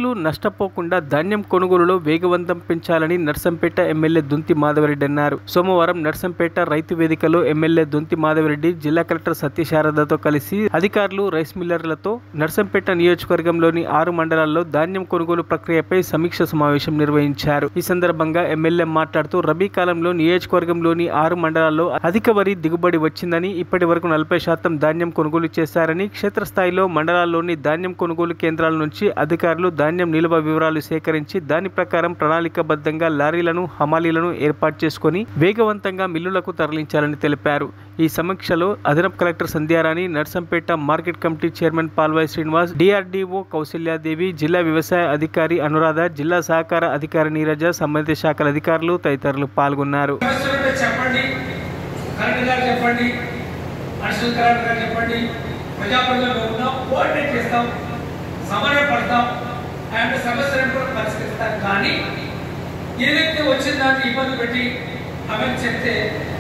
రైతులు నష్టపోకుండా ధాన్యం కొనుగోలులో వేగవంతం పెంచాలని నర్సంపేట ఎమ్మెల్యే దుంతి మాధవరెడ్డి అన్నారు. సోమవారం నర్సంపేట రైతు వేదికలో ఎమ్మెల్యే దుంతి మాధవరెడ్డి జిల్లా కలెక్టర్ సత్యశారదతో కలిసి అధికారులు, రైస్ మిల్లర్లతో నర్సంపేట నియోజకవర్గంలోని 6 మండలాల్లో ధాన్యం కొనుగోలు ప్రక్రియపై సమీక్ష సమావేశం నిర్వహించారు. ఈ సందర్భంగా ఎమ్మెల్యే మాట్లాడుతూ రబీ కాలంలో నియోజకవర్గంలోని 6 మండలాల్లో అధిక వరి దిగుబడి వచ్చిందని, ఇప్పటి వరకు 40% ధాన్యం కొనుగోలు చేశారని, క్షేత్రస్థాయిలో మండలాల్లోని ధాన్యం కొనుగోలు కేంద్రాల నుంచి అధికారులు ధాన్యం నిల్వ వివరాలు సేకరించి దాని ప్రకారం ప్రణాళికాబద్ధంగా లారీలను, హమాలీలను ఏర్పాటు చేసుకుని వేగవంతంగా మిల్లులకు తరలించాలని తెలిపారు. ఈ సమీక్షలో అదనపు collector Sandhyarani, Narsampet market committee chairman Palvai Srinivas, DRDO Kausalya Devi, జిల్లా వ్యవసాయ అధికారి అనురాధ, జిల్లా సహకార అధికారి నీరజ, సంబంధిత శాఖల అధికారులు తదితరులు పాల్గొన్నారు. సమరపడతాం అండ్ సమస్యలను కూడా పరిష్కరిస్తాం. కానీ ఏదైతే వచ్చిన దాన్ని ఇబ్బంది పెట్టి అమలు చెప్తే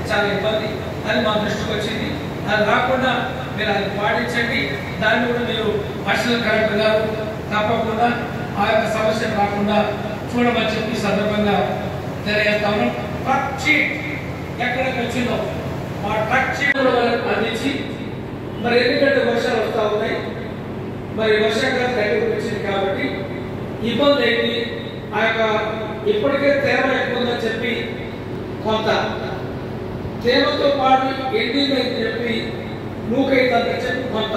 చాలా ఇబ్బంది, అది మా దృష్టికి వచ్చింది. అది రాకుండా మీరు అది పాటించండి. దాన్ని కూడా మీరు అడిషనల్ కలెక్టర్ గారు తప్పకుండా ఆ యొక్క సమస్యను రాకుండా చూడమని చెప్పి సందర్భంగా తెలియజేస్తాము. ట్రక్ షీట్ ఎక్కడికి వచ్చిందో ఆ ట్రక్ షీట్ అందించి, మరి ఎందుకంటే వర్షాలు వస్తూ ఉన్నాయి, మరి వర్షాకాలం దగ్గరకు వచ్చింది కాబట్టి ఇబ్బంది అయింది. ఆ యొక్క ఇప్పటికే తేమ ఎక్కువ ఉందని చెప్పి కొంత తేమతో పాటు ఎండిందని చెప్పి నూకైతుందని చెప్పి కొంత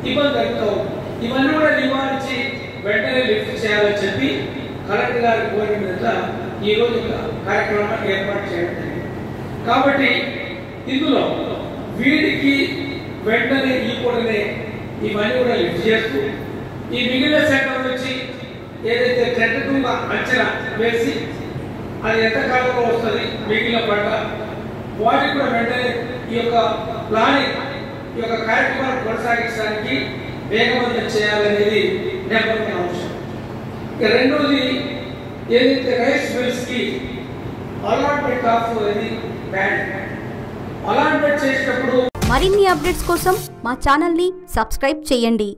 ఇబ్బంది అవుతావు. ఇవన్నీ కూడా నివారించి వెంటనే లిఫ్ట్ చేయాలని చెప్పి కలెక్టర్ గారి కోరిక మీద ఈరోజు కార్యక్రమాన్ని ఏర్పాటు చేయడం జరిగింది. కాబట్టి ఇందులో వీటికి వెంటనే ఈ కూడనే ఇవన్నీ కూడా లిఫ్ట్ చేస్తూ ఈ మిగిలిన సెక్టర్ నుంచి ఏదైతే టెంటటివ్గా అంచనా వేసి అది ఎంత కాలంలో వస్తుంది మిగిలిన పంట, వాటికి కూడా వెంటనే ఈ యొక్క ప్లానింగ్, ఈ యొక్క కార్యక్రమాన్ని కొనసాగించడానికి వేగవంతం చేయాలనేది నెంబర్ అంశం. ఇక రెండోది ఏదైతే రైస్ మిల్స్కి అలాట్మెంట్ ఆఫ్ ఇది బ్యాండ్ అలాట్మెంట్ చేసేటప్పుడు మరిన్ని అప్డేట్స్ కోసం మా ఛానల్ని సబ్స్క్రైబ్ చేయండి.